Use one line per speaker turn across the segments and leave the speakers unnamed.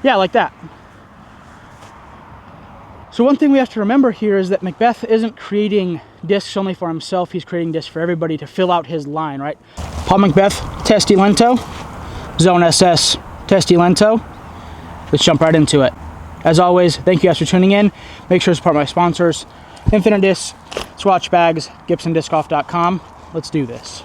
Yeah, like that. So one thing we have to remember here is that Mcbeth isn't creating discs only for himself, he's creating discs for everybody to fill out his line, right? Paul Mcbeth, Testi Lento, Zone SS, Testi Lento. Let's jump right into it. As always, thank you guys for tuning in. Make sure to support my sponsors, Infinite Discs, Swatch Bags, GibsonDiscGolf.com. Let's do this.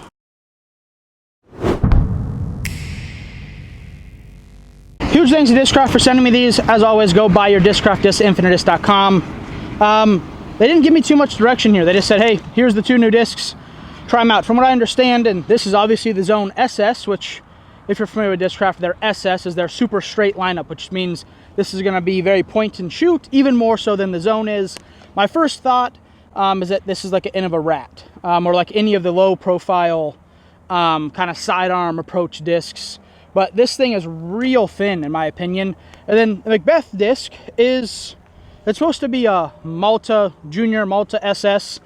Huge thanks to Discraft for sending me these. As always, go buy your Discraft discs at InfiniteDisc.com. They didn't give me too much direction here. They just said, hey, here's the 2 new discs. Try them out. From what I understand, and this is obviously the Zone SS, which, if you're familiar with Discraft, their SS is their super straight lineup, which means this is going to be very point and shoot, even more so than the Zone is. My first thought is that this is like an end of a rat, or like any of the low profile kind of sidearm approach discs. But this thing is real thin, in my opinion. And then the Mcbeth disc it's supposed to be a Malta Junior, Malta SS.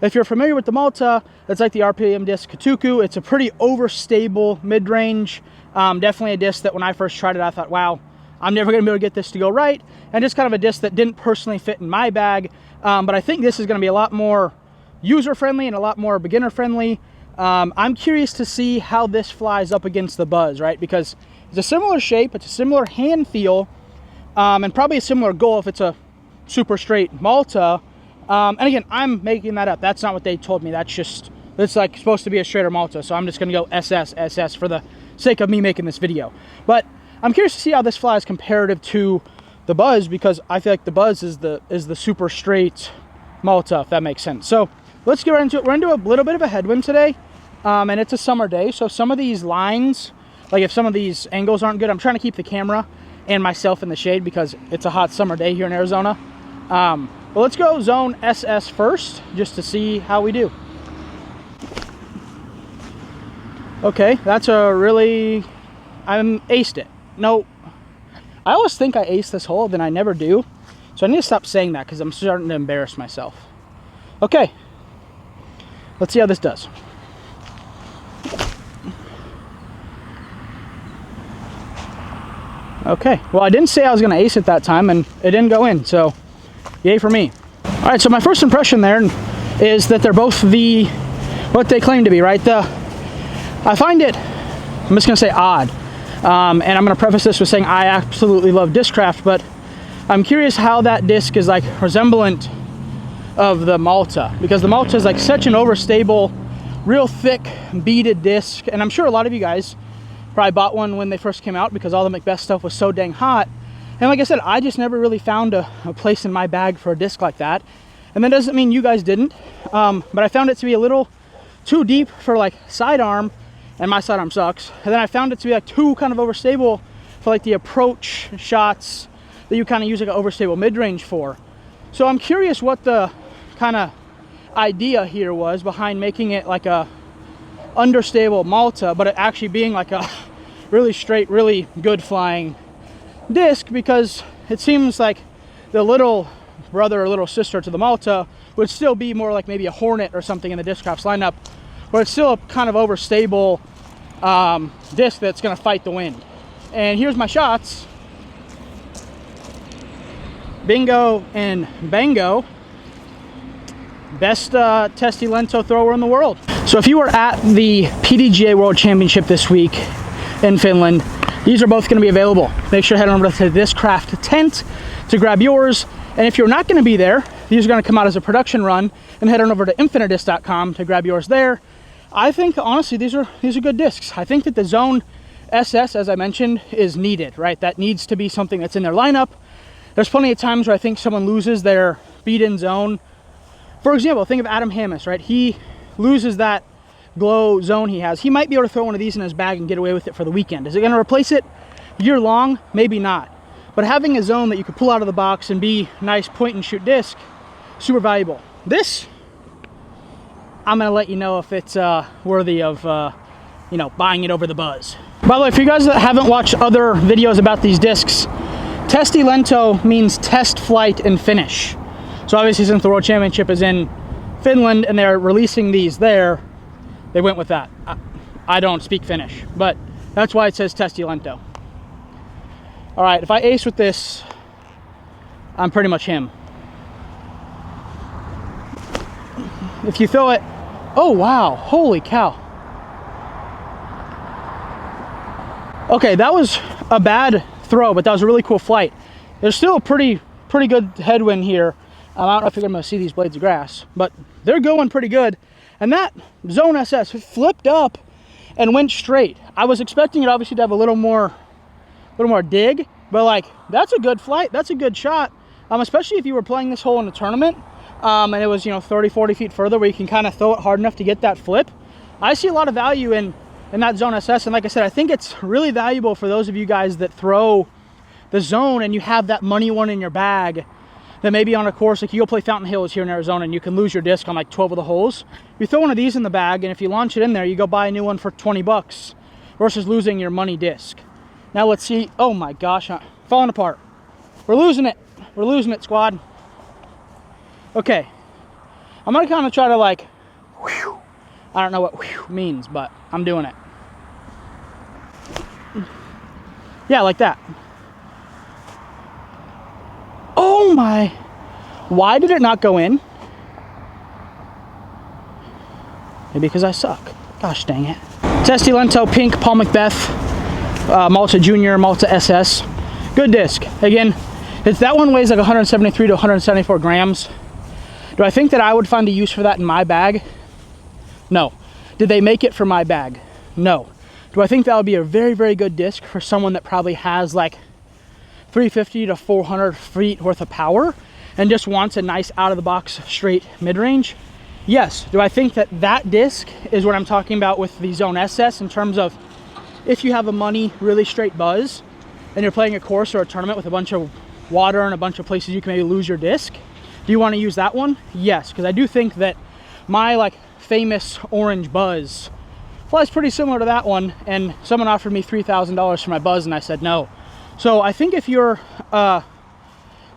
If you're familiar with the Malta, it's like the RPM disc Katuku. It's a pretty overstable mid-range. Definitely a disc that when I first tried it, I thought, wow, I'm never going to be able to get this to go right. And just kind of a disc that didn't personally fit in my bag. But I think this is going to be a lot more user-friendly and a lot more beginner-friendly. I'm curious to see how this flies up against the Buzz, right? Because it's a similar shape, it's a similar hand feel, and probably a similar goal if it's a super straight Malta. And again, I'm making that up. That's not what they told me. It's like supposed to be a straighter Malta. So I'm just going to go SS for the sake of me making this video. But I'm curious to see how this flies comparative to the Buzz, because I feel like the Buzz is the super straight Malta, if that makes sense. So let's get right into it. We're into a little bit of a headwind today. And it's a summer day, so some of these lines, like if some of these angles aren't good, I'm trying to keep the camera and myself in the shade because it's a hot summer day here in Arizona. But let's go Zone SS first, just to see how we do. Okay, that's a really... I aced it. No, I always think I ace this hole, then I never do. So I need to stop saying that because I'm starting to embarrass myself. Okay, let's see how this does. Okay, well, I didn't say I was going to ace it that time, and it didn't go in, so yay for me. All right, so my first impression there is that they're both what they claim to be, right? I find it, I'm just going to say odd, and I'm going to preface this with saying I absolutely love Discraft, but I'm curious how that disc is like resemblant of the Malta, because the Malta is like such an overstable, real thick, beaded disc, and I'm sure a lot of you guys probably bought one when they first came out because all the Mcbeth stuff was so dang hot. And like I said, I just never really found a place in my bag for a disc like that. And that doesn't mean you guys didn't, but I found it to be a little too deep for like sidearm, and my sidearm sucks. And then I found it to be like too kind of overstable for like the approach shots that you kind of use like an overstable mid-range for. So I'm curious what the kind of idea here was behind making it like a understable Malta, but it actually being like a really straight, really good flying disc, because it seems like the little brother or little sister to the Malta would still be more like maybe a Hornet or something in the Discraft's lineup, but it's still a kind of overstable disc that's going to fight the wind. And here's my shots. Bingo and bango. Best Testi Lento thrower in the world. So if you were at the PDGA World Championship this week in Finland, these are both going to be available. Make sure to head over to this Discraft tent to grab yours. And if you're not going to be there, these are going to come out as a production run, and head on over to InfiniteDisc.com to grab yours there. I think honestly these are good discs. I think that the Zone SS, as I mentioned, is needed, right? That needs to be something that's in their lineup. There's plenty of times where I think someone loses their beat-in zone. For example, think of Adam Hammis, right? He loses that glow zone he has. He might be able to throw one of these in his bag and get away with it for the weekend. Is it going to replace it year long? Maybe not. But having a zone that you could pull out of the box and be nice point and shoot disc, super valuable. This, I'm going to let you know if it's worthy of, you know, buying it over the Buzz. By the way, for you guys that haven't watched other videos about these discs, Testi Lento means test, flight, and finish. So obviously, since the World Championship is in Finland and they're releasing these there, they went with that. I don't speak Finnish, but that's why it says Testi Lento. All right, if I ace with this, I'm pretty much him. If you throw it, oh wow, holy cow. Okay, that was a bad throw, but that was a really cool flight. There's still a pretty good headwind here. I don't know if you're gonna see these blades of grass, but they're going pretty good. And that Zone SS flipped up and went straight. I was expecting it obviously to have a little more dig, but like, that's a good flight, that's a good shot. Especially if you were playing this hole in a tournament, and it was, you know, 30, 40 feet further where you can kind of throw it hard enough to get that flip. I see a lot of value in that Zone SS, and like I said, I think it's really valuable for those of you guys that throw the zone and you have that money one in your bag, that maybe on a course, like you go play Fountain Hills here in Arizona and you can lose your disc on like 12 of the holes. You throw one of these in the bag, and if you launch it in there, you go buy a new one for 20 bucks versus losing your money disc. Now let's see. Oh my gosh, falling apart. We're losing it. We're losing it, squad. Okay, I'm gonna kind of try to like, whew. I don't know what whew means, but I'm doing it. Yeah, like that. Oh my, why did it not go in? Maybe because I suck. Gosh dang it. Testy Lento Pink Paul Mcbeth Malta Junior Malta SS. Good disc. Again, that one weighs like 173 to 174 grams. Do I think that I would find a use for that in my bag? No. Did they make it for my bag? No. Do I think that would be a very, very good disc for someone that probably has like 350 to 400 feet worth of power and just wants a nice out-of-the-box straight mid-range? Yes. Do I think that that disc is what I'm talking about with the Zone SS in terms of if you have a money, really straight buzz and you're playing a course or a tournament with a bunch of water and a bunch of places you can maybe lose your disc? Do you want to use that one? Yes, because I do think that my like famous orange buzz flies pretty similar to that one, and someone offered me $3,000 for my buzz and I said no. So I think if you're a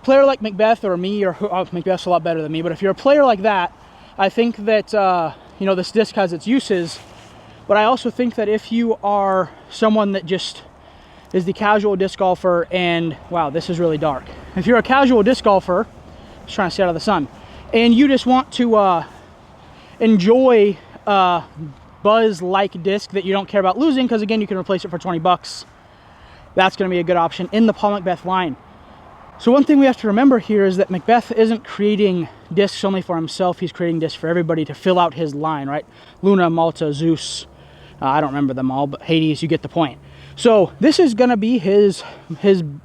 player like Mcbeth or me, or Mcbeth's a lot better than me, but if you're a player like that, I think that you know, this disc has its uses. But I also think that if you are someone that just is the casual disc golfer, and wow, this is really dark. If you're a casual disc golfer, just trying to stay out of the sun, and you just want to enjoy buzz-like disc that you don't care about losing, because again, you can replace it for 20 bucks. That's going to be a good option in the Paul Mcbeth line. So one thing we have to remember here is that Mcbeth isn't creating discs only for himself. He's creating discs for everybody to fill out his line, right? Luna, Malta, Zeus. I don't remember them all, but Hades, you get the point. So this is going to be his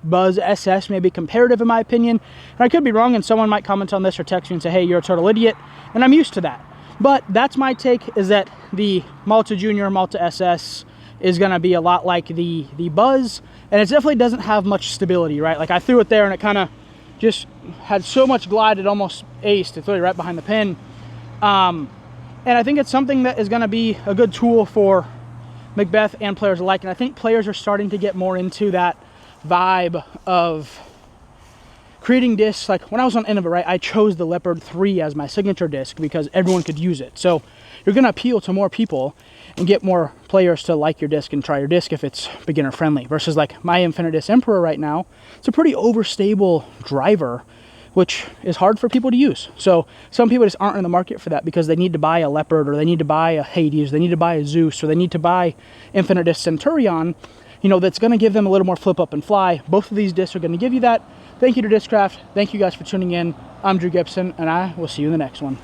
Buzz SS, maybe comparative in my opinion. And I could be wrong, and someone might comment on this or text me and say, hey, you're a total idiot. And I'm used to that. But that's my take, is that the Malta Junior, Malta SS is going to be a lot like the Buzz. And it definitely doesn't have much stability, right? Like I threw it there and it kind of just had so much glide it almost aced. It's really right behind the pin. And I think it's something that is going to be a good tool for Mcbeth and players alike. And I think players are starting to get more into that vibe of creating discs. Like when I was on Innova, right, I chose the Leopard 3 as my signature disc because everyone could use it. So you're going to appeal to more people and get more players to like your disc and try your disc if it's beginner friendly. Versus like my Infinitus Emperor right now, it's a pretty overstable driver, which is hard for people to use. So some people just aren't in the market for that because they need to buy a Leopard, or they need to buy a Hades, they need to buy a Zeus, or they need to buy Infinitus Centurion, you know, that's going to give them a little more flip up and fly. Both of these discs are going to give you that. Thank you to Discraft. Thank you guys for tuning in. I'm Drew Gibson, and I will see you in the next one.